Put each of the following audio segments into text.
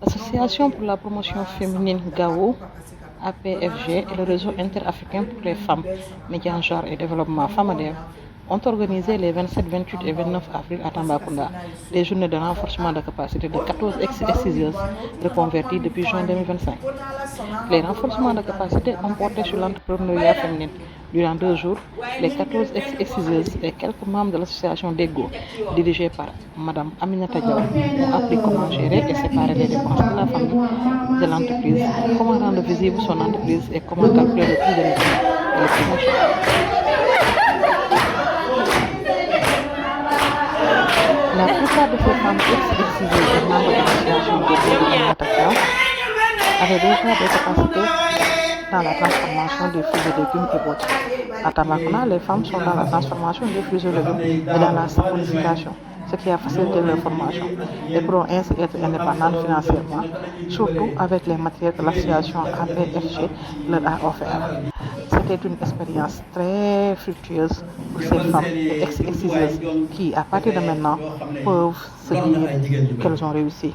L'Association pour la promotion féminine GAO, APFG et le réseau interafricain pour les femmes, médias, genre et développement FAMADEV ont organisé les 27, 28 et 29 avril à Tambacounda des journées de renforcement de capacité de 14 exciseuses reconverties depuis juin 2025. Les renforcements de capacité ont porté sur l'entrepreneuriat féminin. Durant 2 jours, les 14 exciseuses et quelques membres de l'association d'EGO, dirigée par Mme Aminata Diaw, ont appris comment gérer et séparer les dépenses de la famille, de l'entreprise, comment rendre visible son entreprise et comment calculer le coût de l'équipement et les promotions. La plupart de ces femmes exciseuses et membres de l'association d'EGO de Aminata Diaw avaient déjà des capacités dans la transformation des fruits et légumes et autres. À Tambacounda, les femmes sont dans la transformation des fruits et légumes et dans la saponification, ce qui a facilité leur formation. Elles pourront ainsi être indépendantes financièrement, surtout avec les matériels que l'association APFG leur a offert. C'était une expérience très fructueuse pour ces femmes exciseuses qui, à partir de maintenant, peuvent se dire qu'elles ont réussi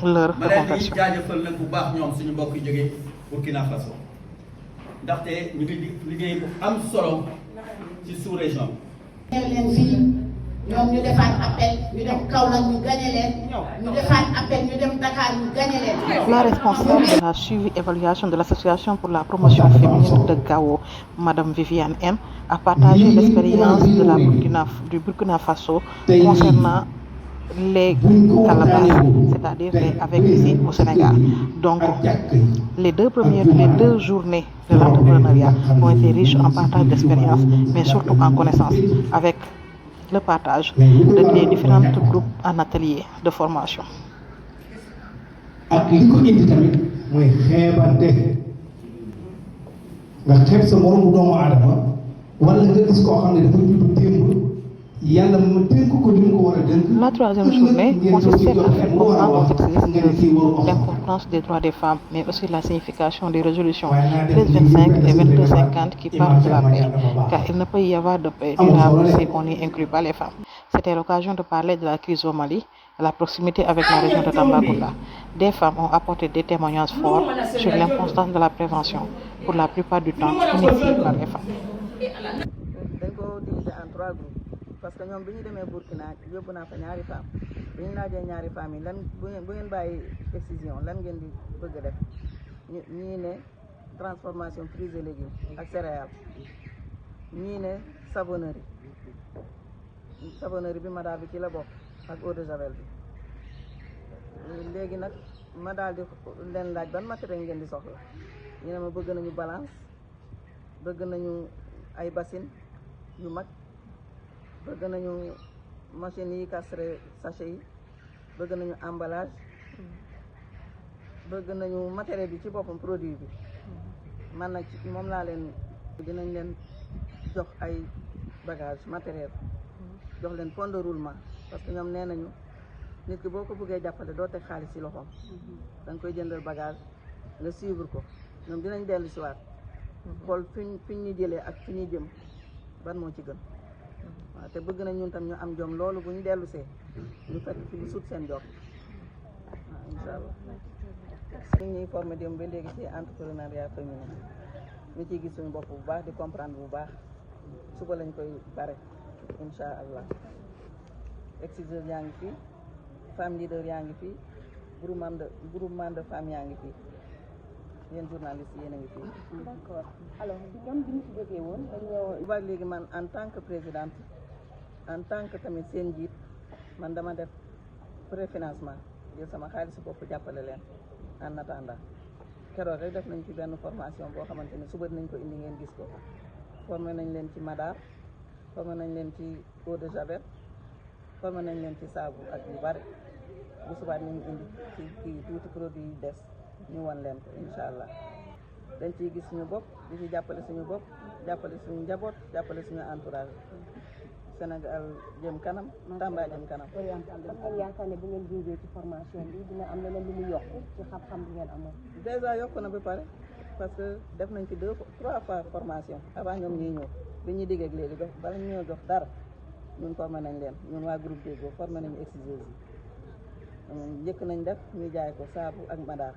leur reconversion. Burkina Faso ndaxte ñu ngi liggéey bu am solo ci sous-région leen fii ñoom ñu defaat appel ñu dem Kaolack ñu gagné leen ñu defaat appel ñu dem Dakar ñu gagné leen. La responsable de la suivi-évaluation de l'association pour la promotion féminine de Gao, Madame Viviane M, a partagé l'expérience du Burkina Faso concernant les calabasses, c'est-à-dire avec ici au Sénégal. Donc, les deux journées de l'entrepreneuriat ont été riches en partage d'expérience, mais surtout en connaissance, avec le partage des différents groupes en atelier de formation. La troisième journée consistait à faire comprendre aux exciseuses l'importance des droits des femmes, mais aussi la signification des résolutions 1325 et 2250 qui parlent de la paix, car il ne peut y avoir de paix durable si on n'y inclut pas les femmes. C'était l'occasion de parler de la crise au Mali, de la proximité avec la région de Tambacounda. Des femmes ont apporté des témoignages forts sur l'importance de la prévention, pour la plupart du temps initiée par les femmes. Parce que ñoom bi ñu demee Burkina yóbbu naa fa ñaari femmes bi ñu laajee ñaari femmes yi lan bu ngeen bàyyi décision lan ngeen di bëgg a def ñii ne transformation fruits et légumes ak céréales ñii ne savonnerie bi ma daal bi ci la bokk ak eau de javel bi léegi nag ma daal di leen laaj ban matériel ngeen di soxla ñu ne ma bëgg nañu balance bëgg nañu ay bassines yu mag bëgg nañu machine yi casser sachet yi bëgg nañu emballage bëgg nañu matériel bi ci boppam produit bi man nag moom laa leen dinañ leen jox ay bagage matériel jox leen fond de roulement parce que ñoom nee nañu nit ki boo ko bëggee jàppale doo teg xaalis ci loxoom da nga koy jëndal bagage nga suivre ko ñoom dinañ dellu si waat xool fi ñu jëlee ak fi ñuy jëm ban moo ci gën waaw te bëgg nañ ñun tam ñu am jom loolu bu ñu dellu see ñu fekk fi ñu sut seen job waaw incha allah ñu ñuy formé dem ba léegi ci entrepreneuriat féminin ñu ciy gis suñu bopp bu baax di comprendre bu baax suba lañ koy bare incha allah exciseurs yaa ngi fii femme leader yaa ngi fii groupement de femmes yaa ngi fii yéen journalistes yéen a ngi fii. D'accord. Alors ñoom bi ñu ci jógee woon dañoo. ba léegi man en tant que présidente en tant que tamit seen njiit man dama def préfinancement jël sama xaalis bopp jàppale leen en attendant keroog rek def nañ ci benn formation boo xamante ne suba dinañ ko indi ngeen gis ko formé nañ leen ci madar formé nañ leen ci eau de javel formé nañ leen ci saabu ak yu bari bu subaat ñu indi ci kii tuuti produit yi des ñu wan leen ko incha allah dañ ciy gis suñu bopp di ci jàppale suñu bopp jàppale suñu njaboot jàppale suñu entourage Sénégal jëm kanam Tamba jëm kanam. am yaakaar ne bu ngeen jógee ci formation bi dina am leneen lu mu yokk ci xam-xam bi ngeen amoon. déjà yokk na ba pare parce que def nañ ci 2 3 fois formation avant ñoom ñuy ñëw bi ñuy digg ak léegi jox bala ñu ñoo jox dara ñun formé nañ leen ñun waa groupe Déggo formé nañu exciseuses yi njëkk nañ def ñu jaay ko saabu ak madaar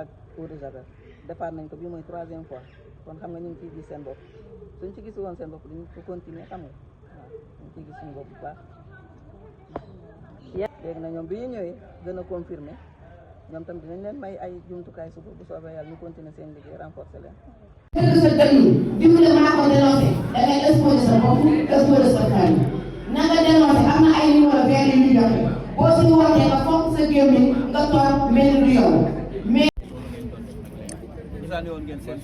ak eau de javel defaat nañ ko bi mooy 3e fois kon xam nga ñu ngi ciy gis seen bopp suñ ci gis woon seen bopp dañu ko continuer xam nga waaw ñu ngi ciy gis suñu bopp bu baax léegi nag ñoom bi ñu ñëwee gën a confirmer ñoom tam dinañ leen may ay jumtukaay suba bu soobee yàlla ñu continuer seen liggéey renforcer leen. sa dënnu dimbali maa ko dénoncé da ngay exposé sa bopp exposé sa famille na nga dénoncé am na ay numéro vert yu ñu joxe boo si wootee nga fonk sa gémmiñ nga toog mel ni du yow mais gisaane woon ngeen seen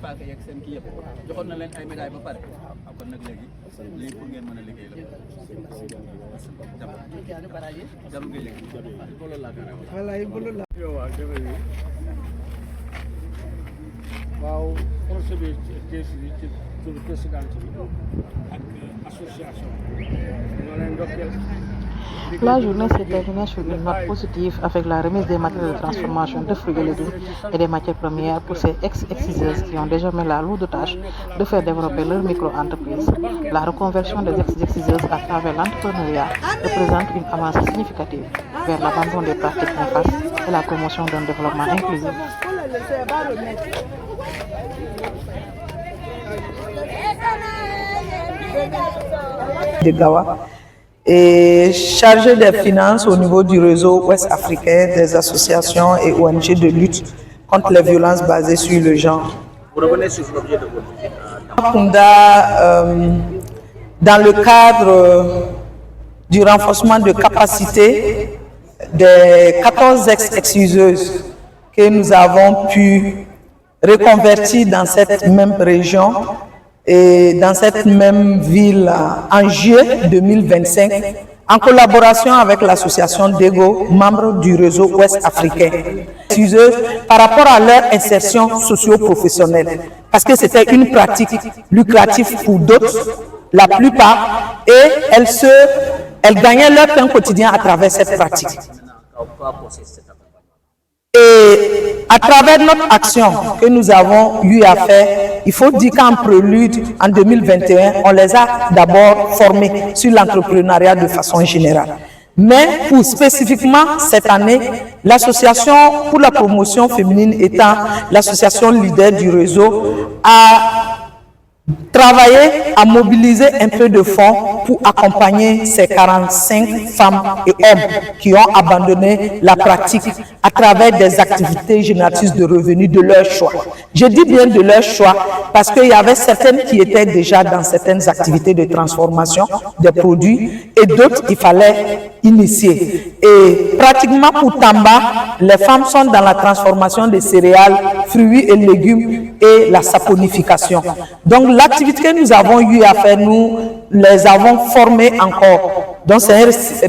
paaka yeeg seen kii yëpp joxoon na leen ay médaille ba pare kon nag léegi pour ngeen mën a liggéey la jaru ngay liggéey waaw projet bi ci turu président bi ak association ñoo leen ndokkeel. La journée s'est terminée sur une note positive avec la remise des matériels de transformation de fruits et légumes et des matières premières pour ces ex-exciseuses qui ont désormais la lourde tâche de faire développer leur micro-entreprise. La reconversion des ex-exciseuses à travers l'entrepreneuriat représente une avancée significative vers l'abandon des pratiques néfastes et la promotion d'un développement inclusif. De Gawa et chargé des finances au niveau du réseau ouest africain des associations et ONG de lutte contre les violences basées sur le genre. Vous revenez sur l'objet de votre visite. Dans le cadre du renforcement de capacité des 14 ex-exciseuses que nous avons pu reconvertir dans cette même région et dans cette même ville en juillet 2025, en collaboration avec l'association Déggo, membre du réseau ouest africain, par rapport à leur insertion socio-professionnelle, parce que c'était une pratique lucrative pour d'autres, la plupart, et elles gagnaient leur pain quotidien à travers cette pratique. Et à travers notre action que nous avons eu à faire, il faut dire qu'en prélude, en 2021, on les a d'abord formés sur l'entrepreneuriat de façon générale. Mais pour spécifiquement cette année, l'association pour la promotion féminine étant l'association leader du réseau a travaillé à mobiliser un peu de fonds pour accompagner ces 45 femmes et hommes qui ont abandonné la pratique à travers des activités génératrices de revenus de leur choix. Je dis bien de leur choix parce qu'il y avait certaines qui étaient déjà dans certaines activités de transformation des produits et d'autres qu'il fallait initier. Et pratiquement pour Tamba, les femmes sont dans la transformation des céréales, fruits et légumes et la saponification. Donc l'activité que nous avons eu à faire, nous les avons formées encore. Donc c'est un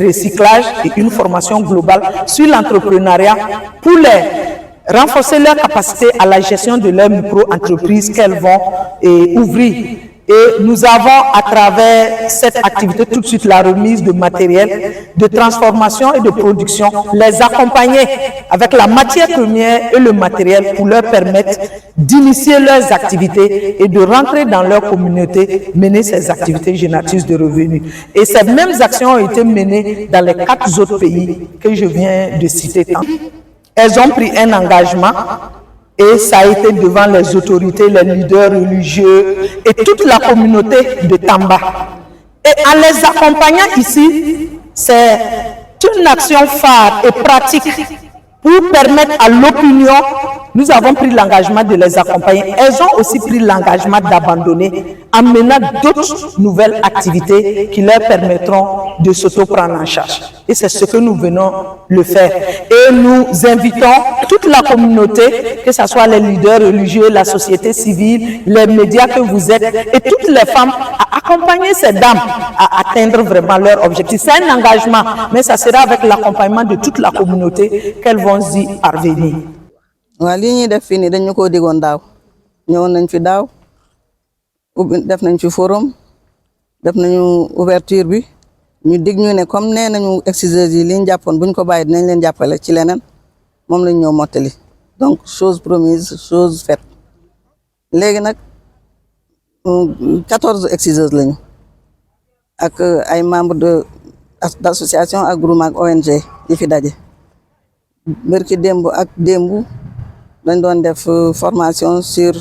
recyclage et une formation globale sur l'entrepreneuriat pour les renforcer leur capacité à la gestion de leur micro-entreprise qu'elles vont ouvrir. Et nous avons à travers cette activité tout de suite la remise de matériel de transformation et de production, les accompagner avec la matière première et le matériel pour leur permettre d'initier leurs activités et de rentrer dans leur communauté, mener ces activités génératrices de revenus. Et ces mêmes actions ont été menées dans les 4 autres pays que je viens de citer. Elles ont pris un engagement et ça a été devant les autorités, les leaders religieux et toute la communauté de Tamba. Et en les accompagnant ici, c'est une action phare et pratique pour permettre à l'opinion, nous avons pris l'engagement de les accompagner. Elles ont aussi pris l'engagement d'abandonner en menant d'autres nouvelles activités qui leur permettront de s'auto-prendre en charge. Et c'est ce que nous venons le faire. Et nous invitons toute la communauté, que ce soit les leaders religieux, la société civile, les médias que vous êtes, et toutes les femmes, à accompagner ces dames à atteindre vraiment leur objectif. C'est un engagement, mais ça sera avec l'accompagnement de toute la communauté qu'elles vont y parvenir. waaw li ñuy def fii nii dañu ko digoon daaw ñëwoon nañ fi daaw def nañ fi forum def nañu ouverture bi ñu dig ñu ne comme nee nañu exciseurs yi li ñu jàppoon bu ñu ko bàyyi dinañ leen jàppale ci leneen moom lañ ñëw mottali donc chose promise chose faite léegi nag 14 exciseurs lañu ak ay membres d'association ak groupement ak ONG yi fi daje bërki démb ak démb dañ doon def formation sur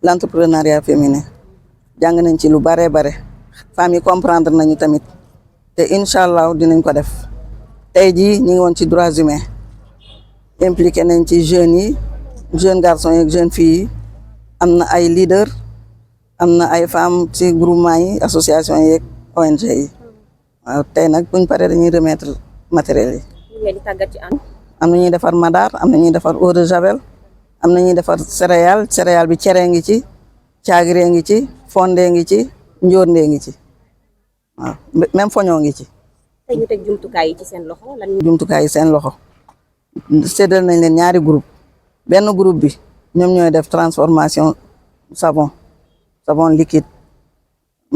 l'entrepreneuriat féminin jàng nañ ci lu bare femmes yi comprendre nañu tamit te incha allah dinañ ko def tey jii ñu ngi woon ci droits humains impliqué nañ ci jeunes yi jeunes garçons yi jeunes filles yi am na ay leaders am na ay femmes ci groupement yi association yi ak ONG yi waaw tey nag buñ paree dañuy remettre matériel yi. am na ñuy defar madar am na ñuy defar eau de javel am na ñuy defar céréale bi cere ngi ci caagiree ngi ci fondé ngi ci njóorndee ngi ci waaw même foñoo ngi ci. tey ñu teg jumtukaay yi ci seen loxo lan. jumtukaay yi seen loxo séddal nañ leen ñaari groupe benn groupe bi ñoom ñooy def transformation savon liquide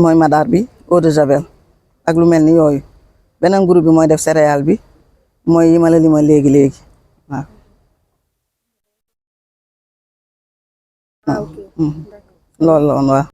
mooy madar bi eau de javel ak lu mel ni yooyu beneen groupe bi mooy def céréale bi mooy yi ma la lima léegi waaw. loolu la woon waaw.